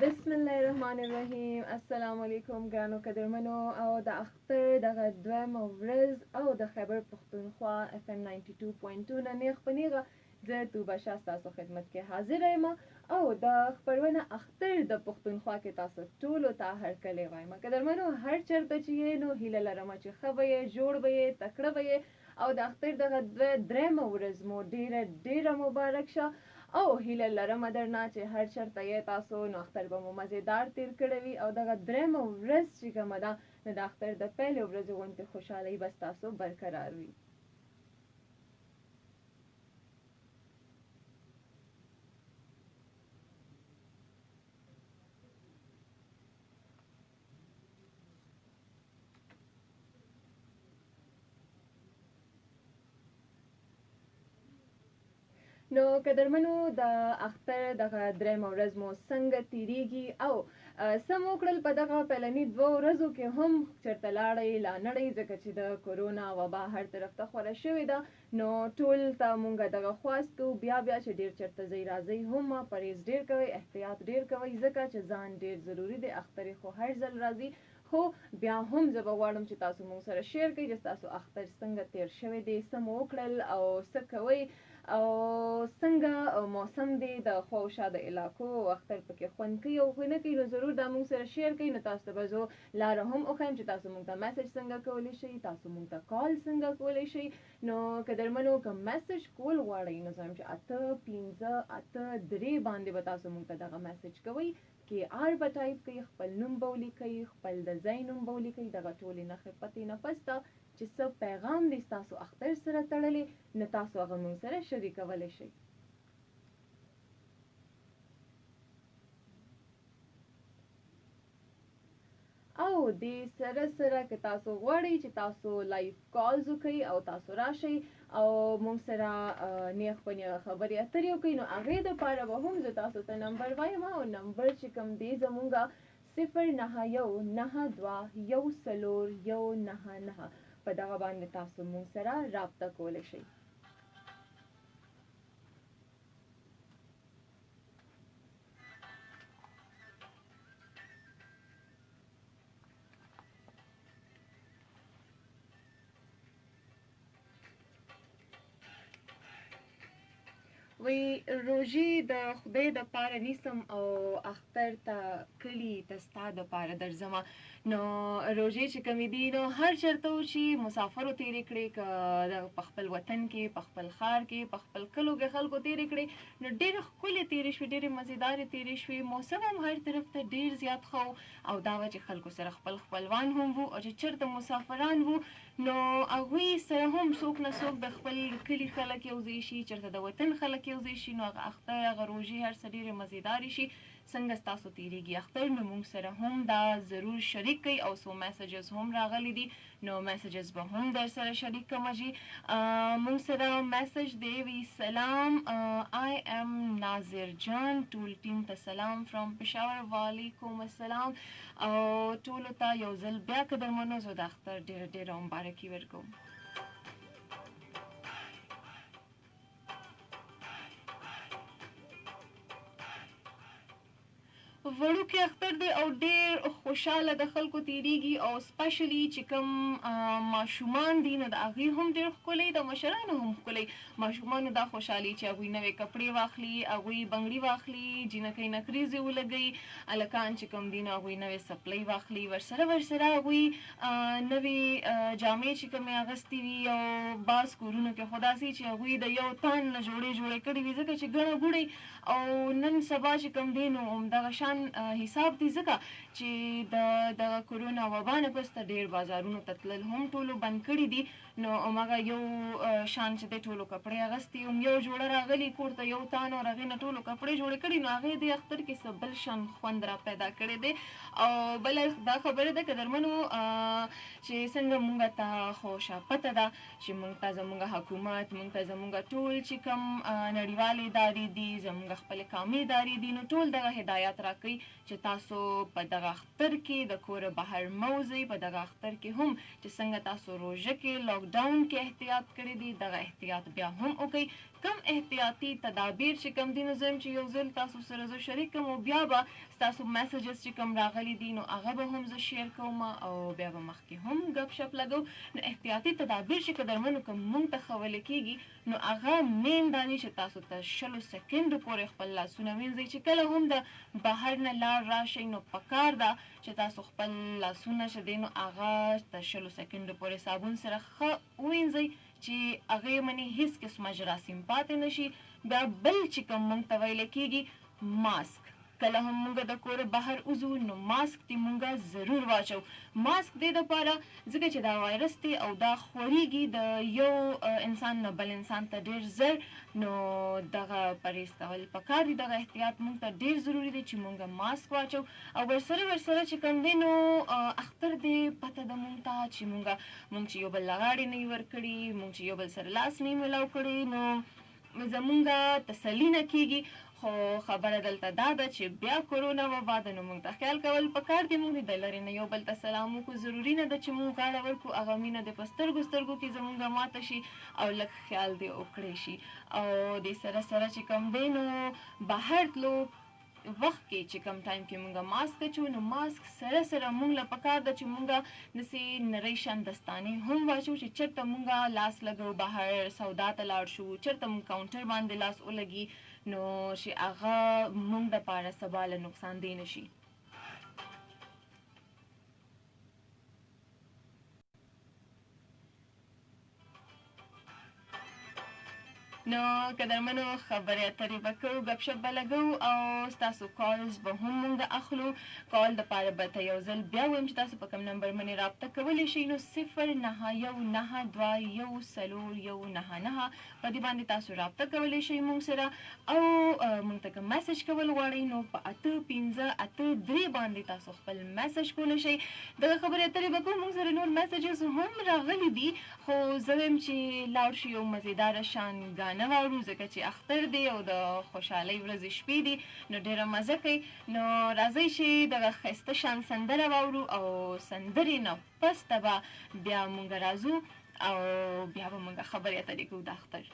बिस्मिल्लाहिर्रहमानिर्रहीम अस्सलाम वालेकुम ګرانو قدرمنو او د اختر دغه دویمه ورځ او د خیبر پښتونخوا FM 92.2 نه نیغ په نیغه زه توبه شاه ستاسو خدمت کې حاضر یم او د خپرونه اختر د پښتونخوا کې تاسو ټولو ته هرکلی وایم قدرمنو هر چېرته چې یې نو هیله لرم چې ښه به یې جوړ به یې تکړه به یې او د اختر دغه درېیمه ورځ مو ډیره مبارک شه او هیله لرم درنه چې هر چېرته یې تاسو نو اختر به مو مزېدار تیر کړی وي او دغه درېیمه ورځ چې کومه ده نو د اختر د پیلې ورځې غوندې خوشحالۍ به ستاسو برقرار وي. نو قدرمنو د اختر دغه درېیمه ورځ مو څنګه تیریږي او څه مو کړل په دغه پیلني 2 ورځو کې هم چېرته لاړئ لا نړۍ ځکه چې د کورونا وبا هر طرف ته خوره شوې ده نو ټول ته مونږ دغه خواست کوو بیا چې ډېر چېرته ځئ راځئ هم پرهیز ډېر کوئ احتیاط ډېر کوئ ځکه چې ځان ډېر ضروري دی اختر خو هر ځل راځي خو بیا هم زه به غواړم چې تاسو مونږ سره شیر کړئ چې تاسو اختر څنګه تیر شوی دی څه مو وکړل او څه کوئ او څنګه موسم دی د خواوشا د علاقو اختر پکې خوند کوي او خو نه کوي نو ضرور دا مونږ سره شیر کړئ نو تاسو ته به زه لاره هم وښیم چې تاسو مونږ ته میسج څنګه کولی شئ تاسو مونږ ته کال څنګه کولی شئ نو قدرمنو که میسج کول غواړئ نو زه وایم چې 858 باندې به تاسو مونږ ته دغه میسج کوئ کې آر به ټایپ کوئ خپل نوم به ولیکئ خپل د ځای نوم به ولیکئ دغه ټولې نښې پتې نه پسته چې څه پیغام دی ستاسو اختر سره تړلی نو تاسو هغه مونږ سره شریکولی شئ. او دې سره که تاسو غواړئ چې تاسو لایف کالز وکړئ او تاسو راشئ او مونږ سره نیغ په نیغه خبرې اترې وکړئ نو هغې دپاره به هم زه تاسو ته نمبر وایم او نمبر چې کوم دی زمونږه 09192141999 په دغه باندې تاسو مونږ سره رابطه کولی شئ. وی روژې د خدای د پاره نیسم او اختر ته کلي ته ستا د پاره درځمه نو روژې چې کومې دي نو هر چېرته وشي مسافرو تېرې کړې که په خپل وطن کې په خپل ښار کې په خپل کلو کې خلکو تېرې کړې نو ډېرې ښکلې تېرې شوې ډېرې مزېدارې تېرې شوې موسم هم هر طرف ته ډېر زیات ښه او دا وه چې خلکو سره خپلوان هم وو او چې چېرته مسافران وو نو هغوی سره هم څوک نه څوک د خپل کلي خلک یو ځای شي چېرته د وطن خلک یو ځای شي نو هغه اختر هغه روژې هر څه ډېرې مزېدارې شي. څنګه ستاسو تېرېږي اختر نو مونږ سره هم دا ضرور شریک کړئ او څو میسیجز هم راغلي دي نو میسیجز به هم در سره شریک کړمه جي مونږ سره میسیج دی وی سلام I am ناظر جان ټول ټیم ته سلام فرام پېښور وعلیکم السلام او ټولو ته یو ځل بیا قدرمنو زه د اختر ډېره مبارکي ورکوم. وړوکی اختر دی او ډېر خوشحاله د خلکو تېرېږي او سپیشلي چې کوم ماشومان دي نو د هغوی هم ډېر ښکلی د مشرانو هم ښکلی ماشومانو دا خوشحالي چې هغوی نوې کپړې واخلي هغوی بنګړي واخلي جینکۍ نکریزې ولګوي هلکان چې کوم دي نو هغوی نوې څپلۍ واخلي ورسره هغوی نوې جامې چې کومې اغوستې وي او بعض کورونو کې خو داسې چې هغوی د یو تن نه جوړې کړې وي ځکه چې ګڼه ګوڼې او نن سبا چې کوم دی نو همدغه شان حساب دی ځکه چې د کورونا وبا نه پسته ډېر بازارونو ته تلل هم ټولو بند کړي دي نو هماغه یو شان چې دی ټولو کپړې اغوستې هم یو جوړه راغلي کور ته یو تان او هغې نه ټولو کپړې جوړې کړي نو هغې د اختر کې څه بل شان خوند را پیدا کړی دی او بله دا خبره ده قدرمنو چې څنګه مونږ ته خو پته ده چې مونږ ته زمونږ حکومت مونږ ته زمونږ ټول چې کوم نړیوال ادارې دي زمونږ خپلې قومي ادارې دي نو ټول دغه هدایت راکوي چې تاسو په دغه اختر کې د کوره بهر مه وځئ په دغه اختر کې هم چې څنګه تاسو روژه کې لاکډاون کې احتیاط کړی دی دغه احتیاط بیا هم وکړئ کم احتیاطي تدابیر چې کوم دي نو زه چې یو ځل تاسو سره زه شریک کوم او بیا به ستاسو میسیجز چې کوم راغلي دي نو هغه به هم زه شیر کوم او بیا به مخکې هم ګپ شپ لګو. نو احتیاطي تدابیر چې قدرمنو کوم مونږ ته ښوول کېږي نو هغه مین دا دي چې تاسو ته 20 سکنډو پورې خپل لاسونه وینځئ. چې کله هم د بهر نه لاړ راشئ نو پکار ده چې تاسو خپل لاسونه چې دی نو هغه د 20 سکنډو پورې صابون سره ښه ووینځئ چې هغې منې هیڅ قسمه جراثیم پاتې نشي. بیا بل چې کوم مونږ ته ویلی کېږي ماسک. کله هم مونږ د کوره بهر وځو نو ماسک دې مونږ ضرور واچو. ماسک دې دپاره ځکه چې دا وایرس دی او دا خورېږي د یو انسان نه بل انسان ته ډېر زر نو دغه پرهیز کول پکار دي. دغه احتیاط مونږ ته ډېر ضروري دی چې مونږ ماسک واچو او ورسره چې کوم دی نو اختر دې پته ده مونږ ته چې مونږ چې یو بل لغاړې نه یې ورکړي، مونږ چې یو بل سره لاس نه یې میلاو کړی نو زمونږ تسلي نه کېږي. خو خبره دلته دا ده چې بیا کرونا وبا ده نو مونږ ته خیال کول پکار دی. مونږ د لرې نه یو بل ته سلام وکړو. ضروري نه ده چې مونږ غاړه ورکړو، هغه مینه دې په سترګو کې زمونږ ماته شي او لږ خیال دې وکړی شي. او دې سره چې کوم دی نو بهر تلو وخت کې چې کوم ټایم کې مونږ ماسک اچو نو ماسک سره مونږ له پکار ده چې مونږ داسې نرۍ شان دستانې هم واچو چې چېرته مونږ لاس لګو بهر سودا ته لاړ شو، چېرته مونږ کاونټر باندې لاس ولګي نو چې هغه مونږ دپاره سبا له نقصان دی نشي. نو قدرمنو خبرې اترې به کوو، ګپ شپ به لګو او ستاسو کالز به هم مونږ اخلو. کال دپاره به ته یو ځل بیا وایم چې تاسو په کوم نمبر باندې رابطه کولی شئ نو 0919214199 په دې باندې تاسو رابطه کولی شئ مونږ سره او مونږ ته کوم میسج کول غواړئ نو په 8583 باندې تاسو خپل میسج کولی شئ. دغه خبرې اترې به کوو. مونږ سره نور میسجز هم راغلي دي خو زه وایم چې لاړ شو یو مزیداره شان ګانه واورو ځکه چې اختر دی او د خوشحالۍ ورځې شپې دي نو ډېره مزه کوي. نو راځئ چې دغه ښایسته شان سندره واورو او سندرې نه پس ته به بیا مونږ راځو او بیا به مونږ خبرې اترې کوو د اختر.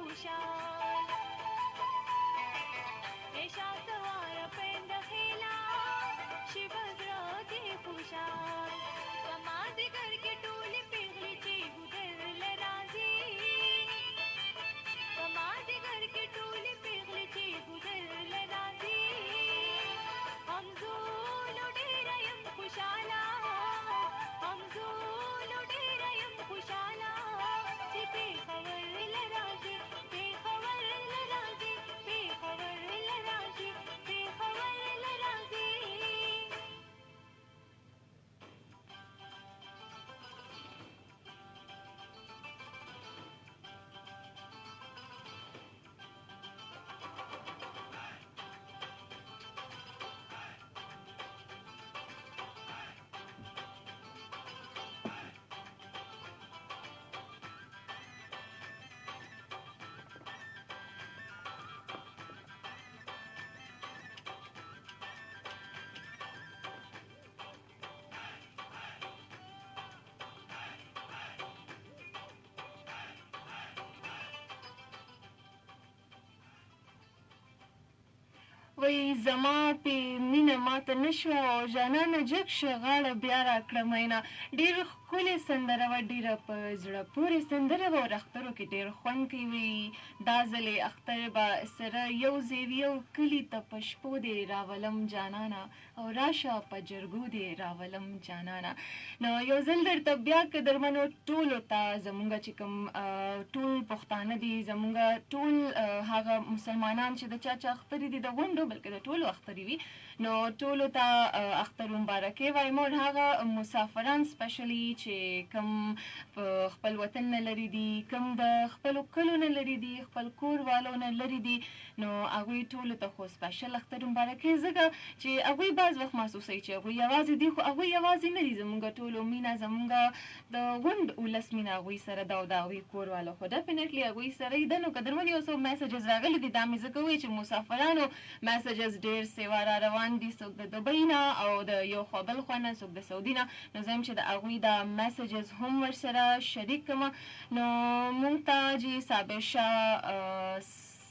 خوشحال عشا سوار پند خیلا شبز راکی خوشحال وما دیگر کی ټولی پیغلی چی ګودر لرازی وما دیگر کی ټولی پیغلی چی ګودر لرازی همزولو ډیر یم خوشاله همزولو ډیر یم خوشاله چې پیښور لرازی پیښور لرازی پیښور لرازی پیښور لرازی وای زما پې مینه ماته نه شوه او جانانه جګ شه غاړه بیا راکړه میینه ډېره ښکلې سندره وه ډېره په زړه پورې سندره وه او اخترو کې ډېر خوند کوي دا ځل یې اختر به سره یو ځای وي او کلي ته په شپو دې راولم جانانه او راشه په جرګو دې راولم جانانه نو یو ځل درته بیا قدرمنو ټولو ته زمونږ چې کوم ټول پښتانه دي زمونږ ټول هغه مسلمانان چې د چا چا اخترې دي د غونډو بلکې د ټولو اخترې وي نو ټولو ته اختر مبارکۍ وایم او هغه مسافران سپیشلی چې کوم په خپل وطن نه لرې دي کوم د خپلو کلو نه لرې دي خپل کور والو نه لرې دي نو هغوی ټولو ته خو سپیشل اختر مبارکۍ ځکه چې هغوی بعض وخت محسوسوي چې هغوی یوازې دي خو هغوی یوازې نه دي زموږ ټولو مینه زموږ د غونډ ولس مینه هغوی سره ده او د هغوی کور والو خو ډیفینټلی هغوی سره یې ده نو که درمن یو څو میسیجز راغلي دي دا مې ځکه وایي چې مسافرانو میسیجز ډېر سیوا را روان دي څوک د دبۍ نه او د یو خوا بل خوا نه څوک د سعودي نه نو زه یم چې د هغوی دا میسیجز هم ورسره شریک کړم نو مونږ ته جی صابر شاه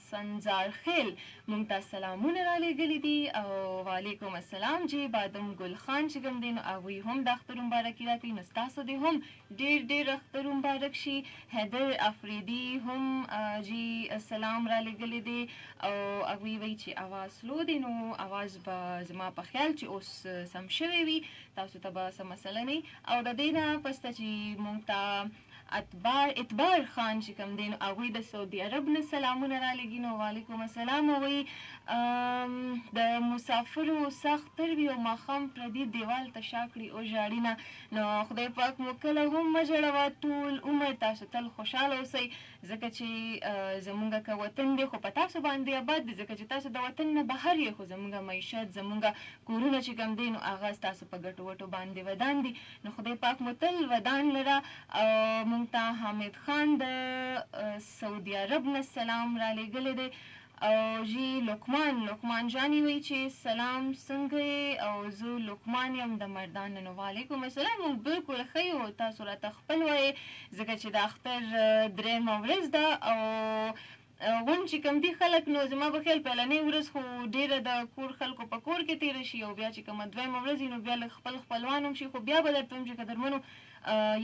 سنزار خیل مونږ ته سلامونه را لېږلي دي او وعلیکم السلام جی بادم ګل خان چې کوم دی نو هغوی هم د اختر مبارکي راکوي نو ستاسو دې هم ډېر ډېر اختر مبارک شي حیدر افریدي هم جی سلام را لېږلی دی او هغوی وایي چې اواز سلو دی نو اواز به زما په خیال چې اوس سم شوی وي تاسو ته به څه مسله نه او د دې نه پسته چې مونږ ته اعتبار خان چې کوم دی نو هغوی د سعودي عرب نه سلامونه را لېږي نو وعلیکم السلام هغوی د مسافرو سخت تر وي او ماښام پردي دیوال ته شا کړي او ژاړي نه نو خدای پاک مو کله هم مه ژړوه ټول عمر تاسو تل خوشحاله اوسئ ځکه چې زمونږ که وطن دی خو په تاسو باندې آباد دی ځکه چې تاسو د وطن نه بهر یې خو زمونږ معیشت زمونږ کورونه چې کوم دی نو هغه ستاسو په ګټو وټو باندې ودان دي نو خدای پاک مو تل ودان لره او مونږ ته حامد خان د سعودي عرب نه سلام را لېږلی دی او جی لقمان جانی وایي چې سلام څنګه یې او زه لقمان یم د مردان نو وعلیکم السلام موږ بالکل ښه یو تاسو راته خپل وایې ځکه چې د اختر درېیمه ورځ ده او غونډ چې کوم دي خلک نو زما په خیال پهلنۍ ورځ خو ډېره د کور خلکو په کور کې تېره شي او بیا چې کومه دویمه ورځ وي نو بیا لږ خپل خپلوان هم شي خو بیا به درته وایم چې قدرمنو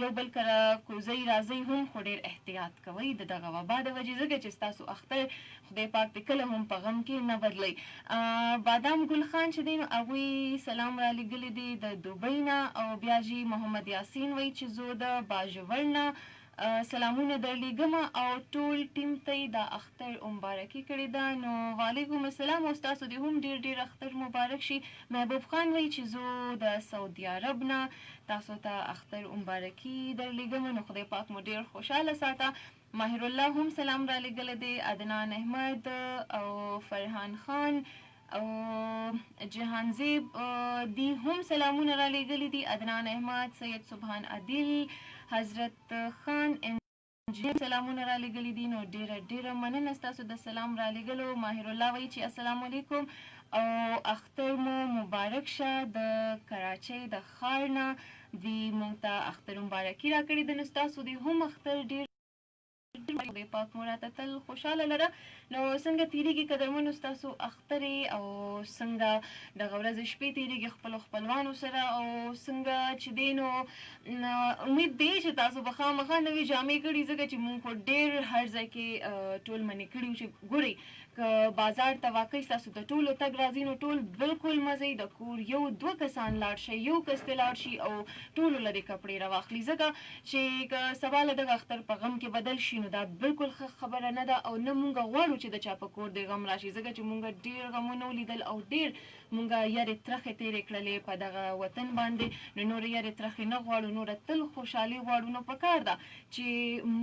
یو بل کره کوزۍ راځئ هم خو ډېر احتیاط کوئ د دغه وبا د وجې ځکه چې ستاسو اختر خدای پاک دې کله هم په غم کې نه بدلئ بادام ګل خان چې دی نو هغوی سلام را لېږلی دی د دوبۍ نه او بیا جی محمد یاسین وایي چې زه د باژور نه سلامونه درلیږم او ټول ټیم ته یې دا اختر مبارکي کړې ده نو وعلیکم السلام او ستاسو دې هم ډېر ډېر اختر مبارک شي محبوب خان وایي چې زه د سعودي عرب نه تاسو ته اختر مبارکي درلیږم نو خدای پاک مو ډېر خوشحاله ساته ماهر الله هم سلام را لېږلی دی عدنان احمد او فرحان خان او جهانزیب دی هم سلامونه را لېږلي دي عدنان احمد سید سبحان عادل حضرت خان انجینر سلامونه را لېږلي دي نو ډېره ډېره مننه ستاسو د سلام را لېږلو ماهر الله وایي چې السلام علیکم او اختر مو مبارک شه د کراچۍ د ښار نه دوی موږ ته اختر مبارکي راکړې ده نو ستاسو دې هم اختر ډېر خدای پاک مو راته تل خوشحاله لره. نو څنګه تېرېږي قدرمنو ستاسو اخترې او څنګه دغه ورځې شپې تېرېږي خپلو خپلوانو سره او څنګه چې دی نو امید دی چې تاسو به خامخا نوې جامې کړي ځکه چې مونږ خو ډېر هر ځای کې ټول منې کړي وو چې ګورئ که بازار ته واقعي ستاسو د ټولو تګ راځي نو ټول بالکل مزه د کور یو دوه کسان لاړ شي یو کس ته لاړ شي او ټولو له دې کپړې راواخلي ځکه چې که سبا له دغه اختر په غم کې بدل شي نو دا بالکل ښه خبره نه ده او نه مونږ غواړو چې د چا په کور د غم راشي ځکه چې مونږ ډېر غمونه ولیدل او ډېر مونږ یارې ترخې تېرې کړلې په دغه وطن باندې نو نورې یارې ترخې نه غواړو نوره تل خوشحالي غواړو نو پکار ده چې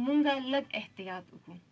مونږ لږ احتیاط وکړو